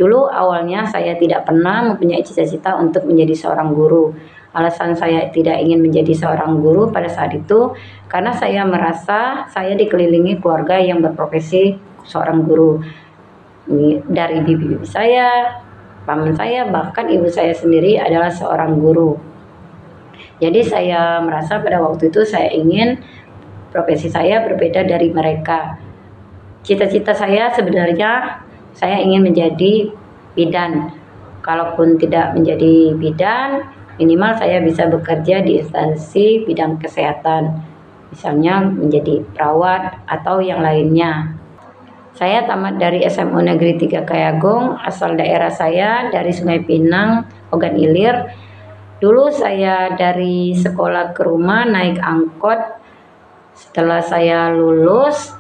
Dulu awalnya saya tidak pernah mempunyai cita-cita untuk menjadi seorang guru. Alasan saya tidak ingin menjadi seorang guru pada saat itu karena saya merasa saya dikelilingi keluarga yang berprofesi seorang guru. Dari bibi saya, paman saya, bahkan ibu saya sendiri adalah seorang guru. Jadi saya merasa pada waktu itu saya ingin profesi saya berbeda dari mereka. Cita-cita saya sebenarnya saya ingin menjadi bidan. Kalaupun tidak menjadi bidan, minimal saya bisa bekerja di instansi bidang kesehatan, misalnya menjadi perawat atau yang lainnya. Saya tamat dari SMU Negeri 3 Kayagung, asal daerah saya dari Sungai Pinang, Ogan Ilir. Dulu saya dari sekolah ke rumah naik angkot. Setelah saya lulus,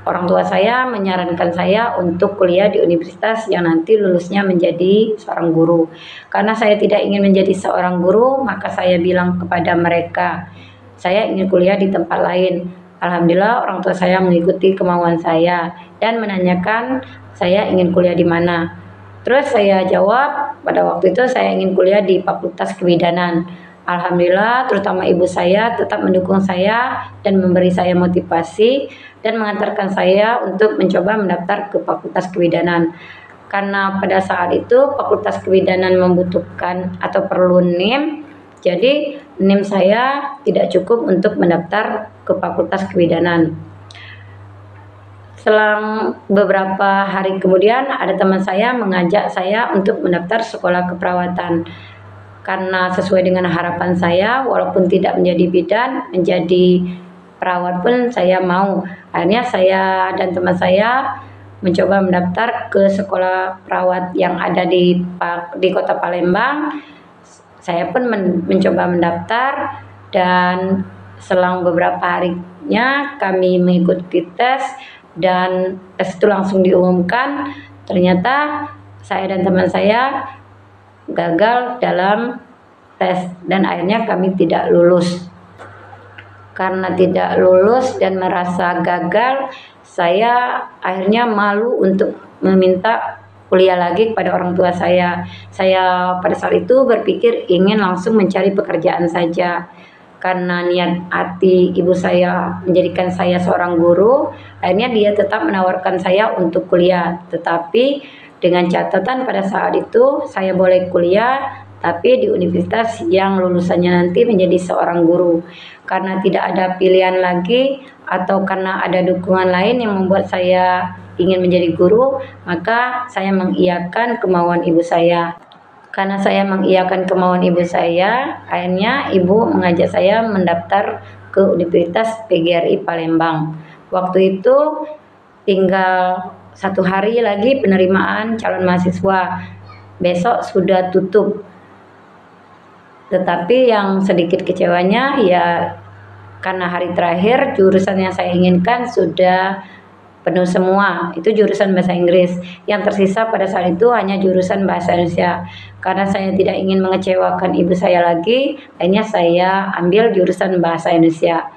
orang tua saya menyarankan saya untuk kuliah di universitas yang nanti lulusnya menjadi seorang guru. Karena saya tidak ingin menjadi seorang guru, maka saya bilang kepada mereka, saya ingin kuliah di tempat lain. Alhamdulillah orang tua saya mengikuti kemauan saya dan menanyakan saya ingin kuliah di mana. Terus saya jawab pada waktu itu saya ingin kuliah di Fakultas Kebidanan. Alhamdulillah terutama ibu saya tetap mendukung saya dan memberi saya motivasi dan mengantarkan saya untuk mencoba mendaftar ke Fakultas Kebidanan. Karena pada saat itu Fakultas Kebidanan membutuhkan atau perlu NIM, jadi NIM saya tidak cukup untuk mendaftar ke Fakultas Kebidanan. Selang beberapa hari kemudian ada teman saya mengajak saya untuk mendaftar sekolah keperawatan. Karena sesuai dengan harapan saya, walaupun tidak menjadi bidan, menjadi perawat pun saya mau. Akhirnya saya dan teman saya mencoba mendaftar ke sekolah perawat yang ada di Kota Palembang. Saya pun mencoba mendaftar dan selang beberapa harinya kami mengikuti tes dan tes itu langsung diumumkan. Ternyata saya dan teman saya gagal dalam tes dan akhirnya kami tidak lulus. Karena tidak lulus dan merasa gagal, saya akhirnya malu untuk meminta kuliah lagi kepada orang tua saya. Saya pada saat itu berpikir ingin langsung mencari pekerjaan saja. Karena niat hati ibu saya menjadikan saya seorang guru, akhirnya dia tetap menawarkan saya untuk kuliah. Tetapi dengan catatan pada saat itu saya boleh kuliah, tapi di universitas yang lulusannya nanti menjadi seorang guru. Karena tidak ada pilihan lagi atau karena ada dukungan lain yang membuat saya ingin menjadi guru, maka saya mengiyakan kemauan ibu saya. Karena saya mengiyakan kemauan ibu saya, akhirnya ibu mengajak saya mendaftar ke Universitas PGRI Palembang. Waktu itu tinggal 1 hari lagi penerimaan calon mahasiswa. Besok sudah tutup. Tetapi yang sedikit kecewanya ya karena hari terakhir jurusan yang saya inginkan sudah penuh semua. Itu jurusan bahasa Inggris. Yang tersisa pada saat itu hanya jurusan bahasa Indonesia. Karena saya tidak ingin mengecewakan ibu saya lagi, akhirnya saya ambil jurusan bahasa Indonesia.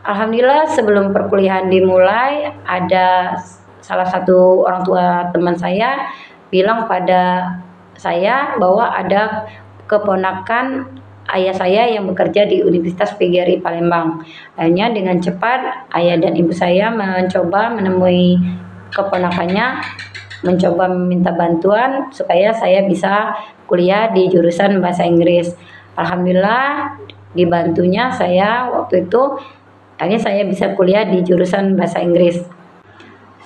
Alhamdulillah sebelum perkuliahan dimulai, ada salah satu orang tua teman saya bilang pada saya bahwa ada keponakan ayah saya yang bekerja di Universitas PGRI Palembang. Akhirnya dengan cepat ayah dan ibu saya mencoba menemui keponakannya, mencoba meminta bantuan supaya saya bisa kuliah di jurusan bahasa Inggris. Alhamdulillah dibantunya saya waktu itu, akhirnya saya bisa kuliah di jurusan bahasa Inggris.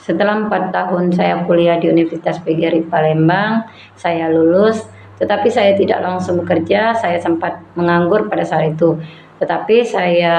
Setelah 4 tahun saya kuliah di Universitas PGRI Palembang, saya lulus. Tetapi saya tidak langsung bekerja, saya sempat menganggur pada saat itu. Tetapi saya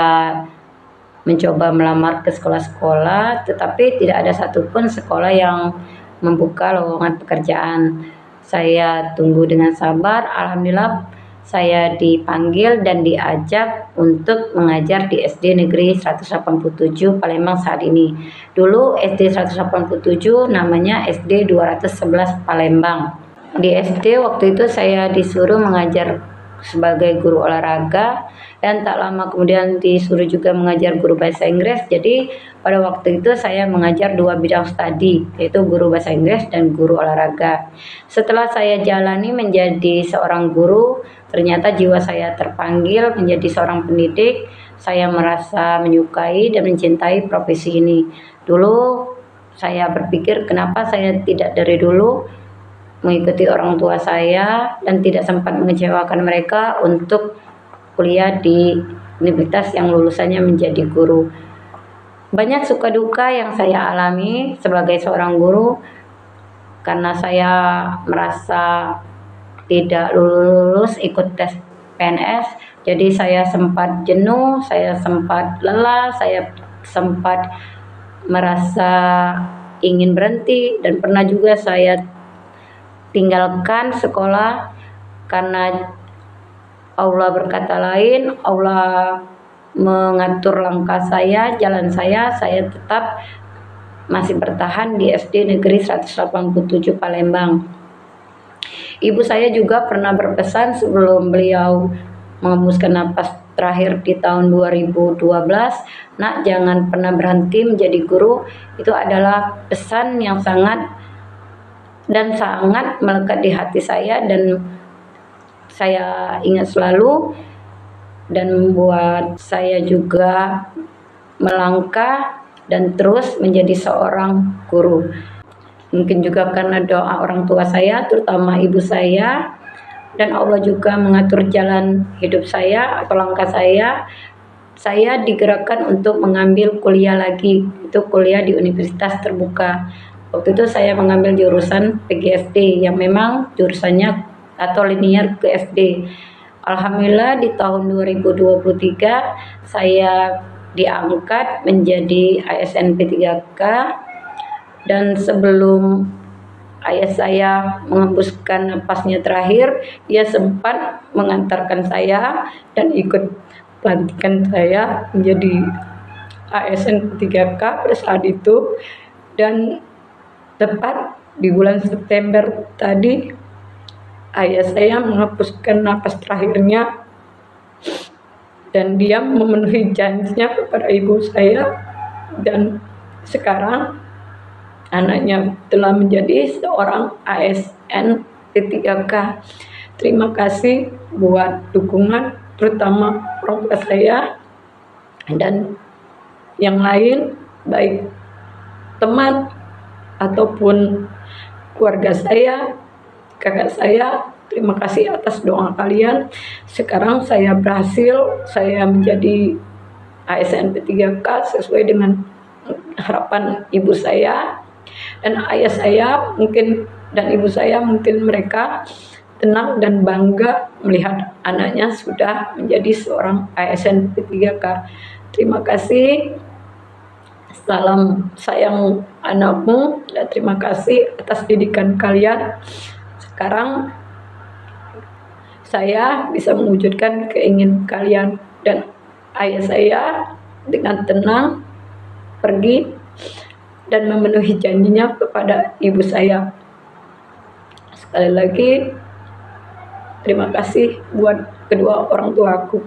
mencoba melamar ke sekolah-sekolah, tetapi tidak ada satupun sekolah yang membuka lowongan pekerjaan. Saya tunggu dengan sabar, alhamdulillah saya dipanggil dan diajak untuk mengajar di SD Negeri 187 Palembang saat ini. Dulu SD 187 namanya SD 211 Palembang. Di SD waktu itu saya disuruh mengajar sebagai guru olahraga, dan tak lama kemudian disuruh juga mengajar guru bahasa Inggris. Jadi pada waktu itu saya mengajar dua bidang studi, yaitu guru bahasa Inggris dan guru olahraga. Setelah saya jalani menjadi seorang guru, ternyata jiwa saya terpanggil menjadi seorang pendidik. Saya merasa menyukai dan mencintai profesi ini. Dulu saya berpikir kenapa saya tidak dari dulu mengikuti orang tua saya dan tidak sempat mengecewakan mereka untuk kuliah di universitas yang lulusannya menjadi guru. Banyak suka duka yang saya alami sebagai seorang guru karena saya merasa tidak lulus ikut tes PNS. Jadi saya sempat jenuh, saya sempat lelah, saya sempat merasa ingin berhenti, dan pernah juga saya tinggalkan sekolah karena Allah berkata lain. Allah mengatur langkah saya, jalan saya tetap masih bertahan di SD Negeri 187 Palembang. Ibu saya juga pernah berpesan sebelum beliau mengembuskan napas terakhir di tahun 2012, "Nak, jangan pernah berhenti menjadi guru." Itu adalah pesan yang sangat melekat di hati saya, dan saya ingat selalu, dan membuat saya juga melangkah dan terus menjadi seorang guru. Mungkin juga karena doa orang tua saya, terutama ibu saya, dan Allah juga mengatur jalan hidup saya atau langkah saya digerakkan untuk mengambil kuliah lagi, itu kuliah di Universitas Terbuka. Waktu itu saya mengambil jurusan PGSD yang memang jurusannya atau linear ke SD. Alhamdulillah di tahun 2023 saya diangkat menjadi ASN P3K, dan sebelum ayah saya mengembuskan napasnya terakhir, dia sempat mengantarkan saya dan ikut pelantikan saya menjadi ASN P3K pada saat itu. Dan tepat di bulan September tadi, ayah saya menghapuskan napas terakhirnya, dan dia memenuhi janjinya kepada ibu saya, dan sekarang anaknya telah menjadi seorang ASN P3K. Terima kasih buat dukungan, terutama orang tua saya dan yang lain, baik teman ataupun keluarga saya, kakak saya. Terima kasih atas doa kalian. Sekarang saya berhasil, saya menjadi ASN P3K sesuai dengan harapan ibu saya. Dan ayah saya mungkin dan ibu saya mungkin mereka tenang dan bangga melihat anaknya sudah menjadi seorang ASN P3K. Terima kasih. Salam sayang anakmu, dan terima kasih atas didikan kalian. Sekarang saya bisa mewujudkan keinginan kalian, dan ayah saya dengan tenang pergi dan memenuhi janjinya kepada ibu saya. Sekali lagi terima kasih buat kedua orang tuaku.